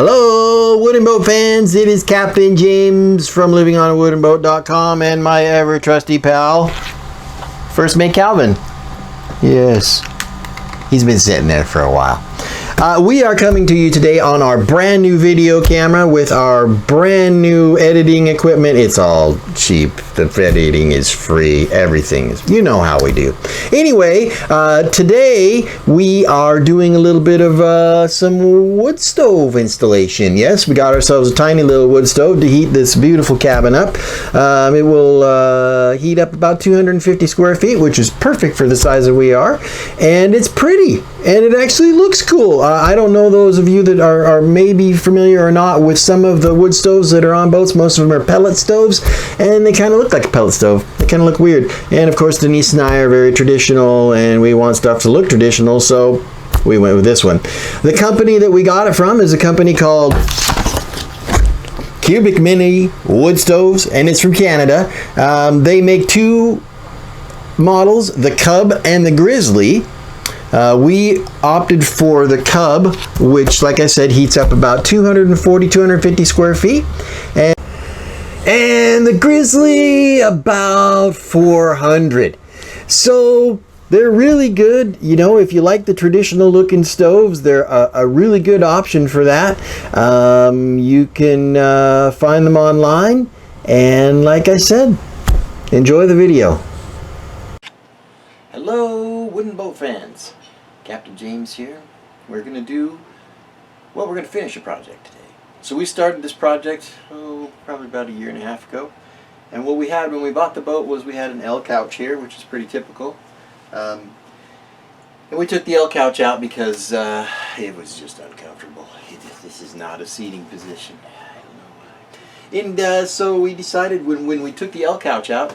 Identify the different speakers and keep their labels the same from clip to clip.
Speaker 1: Hello, wooden boat fans. It is Captain James from livingonawoodenboat.com and my ever trusty pal, First Mate Calvin. Yes, he's been sitting there for a while. We are coming to you today on our brand new video camera with our brand new editing equipment. It's all cheap. The editing is free. Everything is, you know how we do. Anyway, today we are doing a little bit of some wood stove installation. Yes, we got ourselves a tiny little wood stove to heat this beautiful cabin up. It will heat up about 250 square feet, which is perfect for the size that we are. And it's pretty. And it actually looks cool. I don't know those of you that are maybe familiar or not with some of the wood stoves that are on boats. Most of them are pellet stoves, and they kind of look like a pellet stove. They kind of look weird. And of course, Denise and I are very traditional, and we want stuff to look traditional, so we went with this one. The company that we got it from is a company called Cubic Mini Woodstoves, and it's from Canada. They make two models, the Cub and the Grizzly. We opted for the Cub, which, like I said, heats up about 250 square feet. And the Grizzly, about 400. So they're really good. You know, if you like the traditional looking stoves, they're a really good option for that. You can find them online. And like I said, enjoy the video. Hello, wooden boat fans. Captain James here. We're going to finish a project today. So we started this project, probably about a year and a half ago. And what we had when we bought the boat was we had an L couch here, which is pretty typical. And we took the L couch out because it was just uncomfortable. This is not a seating position. I don't know why. And so we decided when we took the L couch out,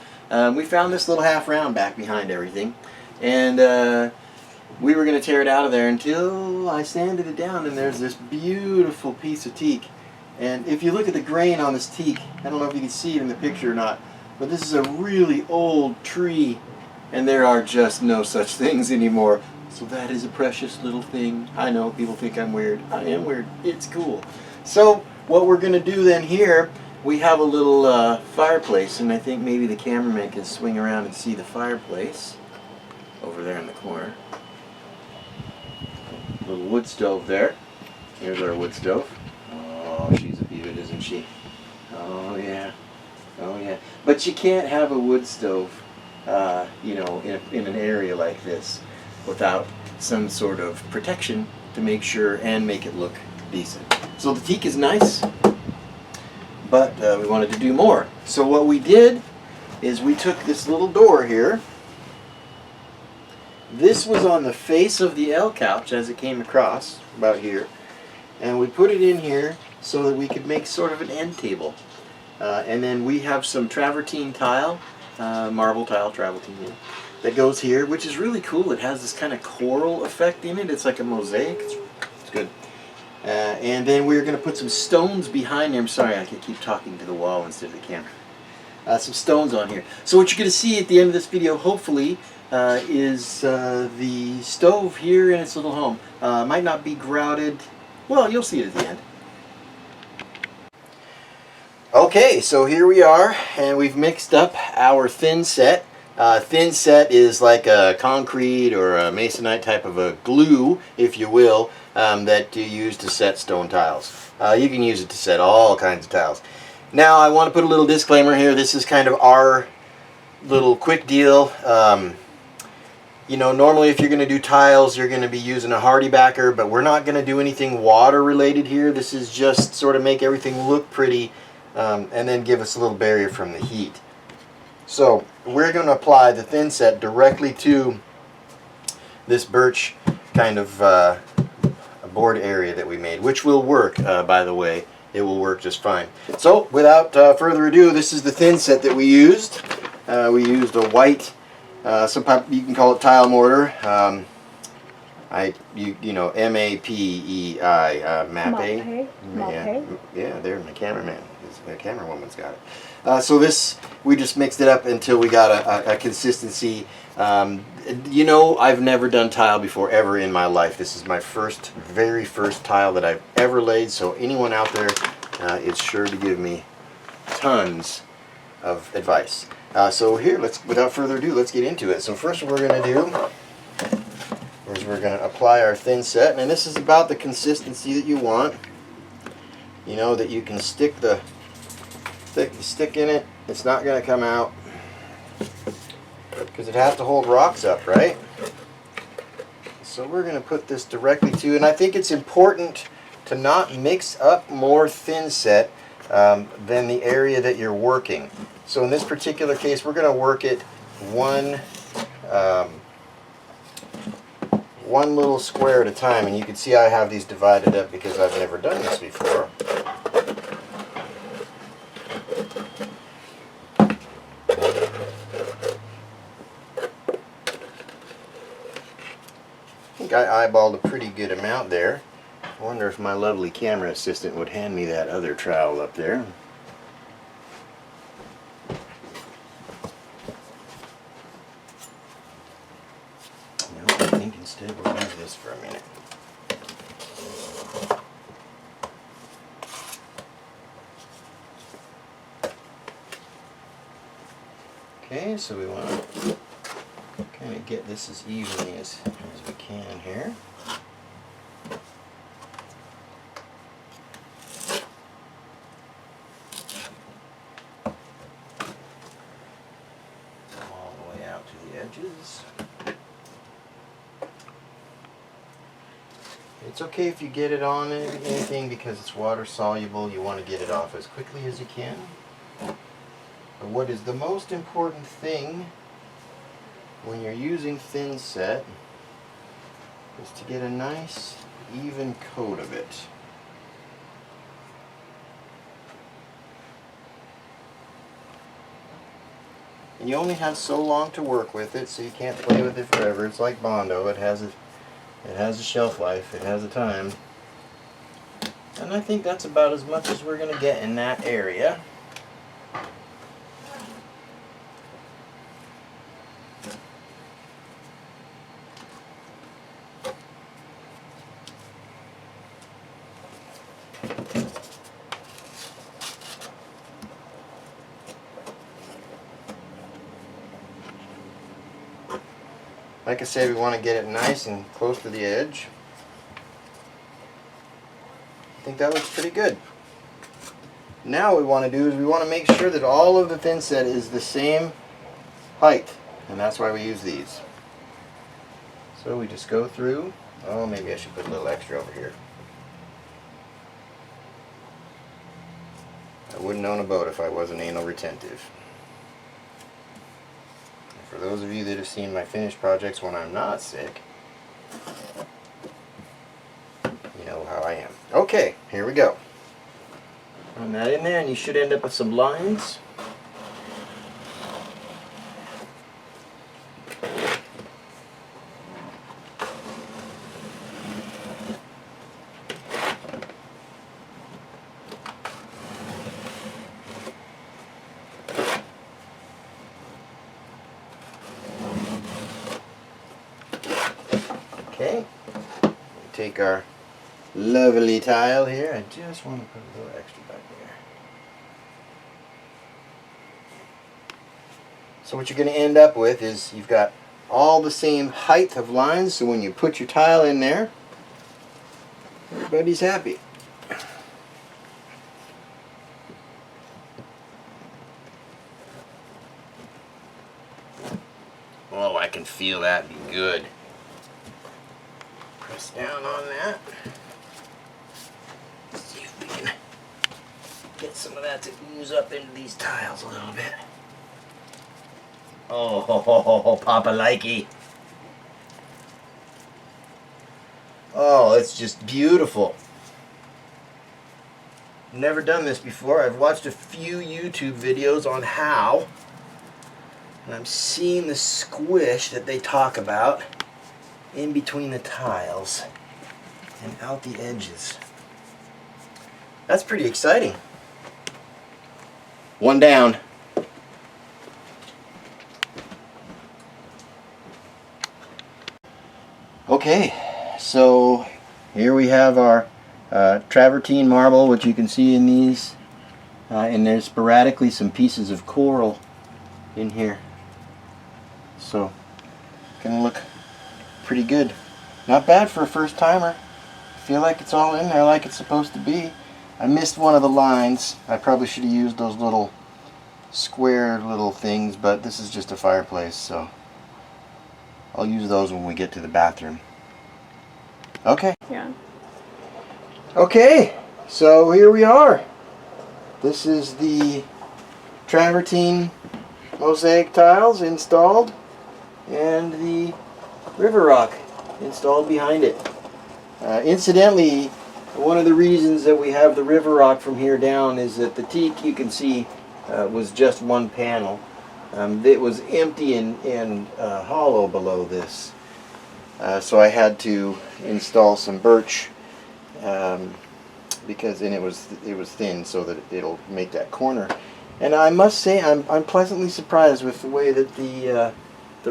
Speaker 1: we found this little half round back behind everything. And we were going to tear it out of there until I sanded it down, and there's this beautiful piece of teak. And if you look at the grain on this teak, I don't know if you can see it in the picture or not, but this is a really old tree, and there are just no such things anymore. So that is a precious little thing. I know people think I'm weird. I am weird. It's cool. So what we're going to do then here, we have a little fireplace, and I think maybe the cameraman can swing around and see the fireplace over there in the corner. Little wood stove there. Here's our wood stove. Oh, she's a beaut, isn't she? Oh yeah. Oh yeah. But you can't have a wood stove, you know, in an area like this without some sort of protection to make sure and make it look decent. So the teak is nice, but we wanted to do more. So what we did is we took this little door here. This was on the face of the L couch as it came across, about here. And we put it in here so that we could make sort of an end table. And then we have some travertine tile, marble tile travertine, that goes here, which is really cool. It has this kind of coral effect in it. It's like a mosaic. It's good. And then we're going to put some stones behind there. I'm sorry, I can keep talking to the wall instead of the camera. Some stones on here. So what you're going to see at the end of this video, hopefully, is the stove here in its little home. Might not be grouted. Well, you'll see it at the end. Okay, so here we are, and we've mixed up our thin set. Thin set is like a concrete or a masonite type of a glue, if you will, that you use to set stone tiles. You can use it to set all kinds of tiles. Now, I want to put a little disclaimer here. This is kind of our little quick deal. You know, normally if you're going to do tiles, you're going to be using a hardy backer, but we're not going to do anything water related here. This is just sort of make everything look pretty and then give us a little barrier from the heat. So we're going to apply the thin set directly to this birch kind of board area that we made, which will work, by the way. It will work just fine. So without further ado, this is the thin set that we used. We used a white, you can call it tile mortar. You know, M-A-P-E-I, Mapei. Yeah, there, my cameraman. The camera woman's got it. So this, we just mixed it up until we got a consistency You know, I've never done tile before ever in my life. This is my very first tile that I've ever laid, so anyone out there is sure to give me tons of advice. So here, without further ado, let's get into it. So first what we're going to do is we're going to apply our thin set, and this is about the consistency that you want. You know, that you can stick in it, it's not going to come out, because it has to hold rocks up, right? So we're going to put this directly to, and I think it's important to not mix up more thin set than the area that you're working. So in this particular case, we're going to work it one little square at a time, and you can see I have these divided up because I've never done this before. I think I eyeballed a pretty good amount there. I wonder if my lovely camera assistant would hand me that other trowel up there. No, I think instead we'll use this for a minute. Okay, so we want to kind of get this as evenly as we can here. All the way out to the edges. It's okay if you get it on anything because it's water soluble. You want to get it off as quickly as you can. But what is the most important thing when you're using thin set is to get a nice even coat of it. And you only have so long to work with it, so you can't play with it forever. It's like Bondo. It has a shelf life. It has a time. And I think that's about as much as we're going to get in that area. Like I said, we want to get it nice and close to the edge. I think that looks pretty good. Now what we want to do is we want to make sure that all of the thin set is the same height, and that's why we use these. So we just go through. Oh, maybe I should put a little extra over here. I wouldn't own a boat if I wasn't anal retentive. For those of you that have seen my finished projects when I'm not sick, you know how I am. Okay, here we go. Run that in there and you should end up with some lines. Okay, take our lovely tile here. I just want to put a little extra back there. So what you're going to end up with is you've got all the same height of lines, so when you put your tile in there, everybody's happy. Oh, I can feel that be good. Press down on that. See if we can get some of that to ooze up into these tiles a little bit. Oh, Papa likey. Oh, it's just beautiful. Never done this before. I've watched a few YouTube videos on how, and I'm seeing the squish that they talk about in between the tiles and out the edges. That's pretty exciting. One down. Okay, so here we have our travertine marble, which you can see in these, and there's sporadically some pieces of coral in here. So, gonna look pretty good. Not bad for a first timer. Feel like it's all in there like it's supposed to be. I missed one of the lines. I probably should have used those little square little things, but this is just a fireplace, so I'll use those when we get to the bathroom. Okay.
Speaker 2: Yeah.
Speaker 1: Okay, so here we are. This is the travertine mosaic tiles installed and the river rock installed behind it. Incidentally, one of the reasons that we have the river rock from here down is that the teak, you can see, was just one panel. It was empty and hollow below this. So I had to install some birch because it was thin, so that it'll make that corner. And I must say I'm pleasantly surprised with the way that the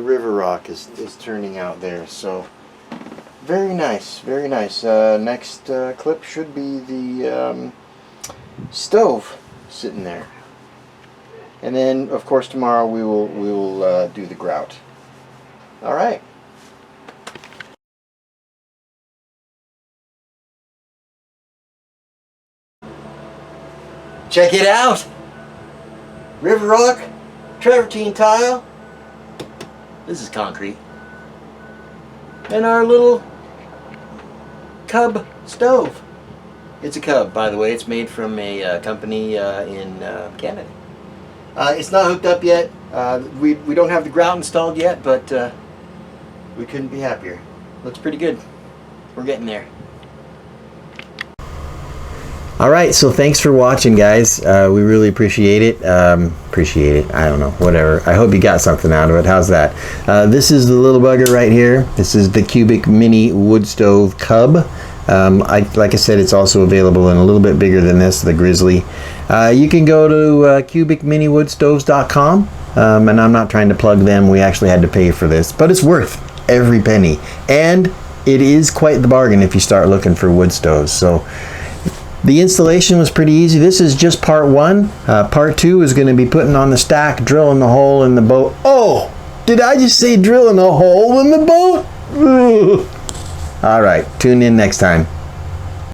Speaker 1: river rock is turning out there. So very nice, very nice. Next clip should be the stove sitting there. And then, of course, tomorrow we will do the grout. All right. Check it out. River rock, travertine tile. This is concrete. And our little Cub stove. It's a Cub, by the way. It's made from a company in Canada. It's not hooked up yet. We don't have the grout installed yet, but we couldn't be happier. Looks pretty good. We're getting there. Alright, so thanks for watching, guys. We really appreciate it. I don't know, whatever. I hope you got something out of it. How's that? This is the little bugger right here. This is the Cubic Mini Woodstove Cub. Like I said, it's also available in a little bit bigger than this, the Grizzly. You can go to CubicMiniWoodstoves.com, and I'm not trying to plug them. We actually had to pay for this, but it's worth every penny. And it is quite the bargain if you start looking for wood stoves. So the installation was pretty easy. This is just part one. Part two is going to be putting on the stack, drilling the hole in the boat. Oh, did I just say drilling a hole in the boat? All right, tune in next time.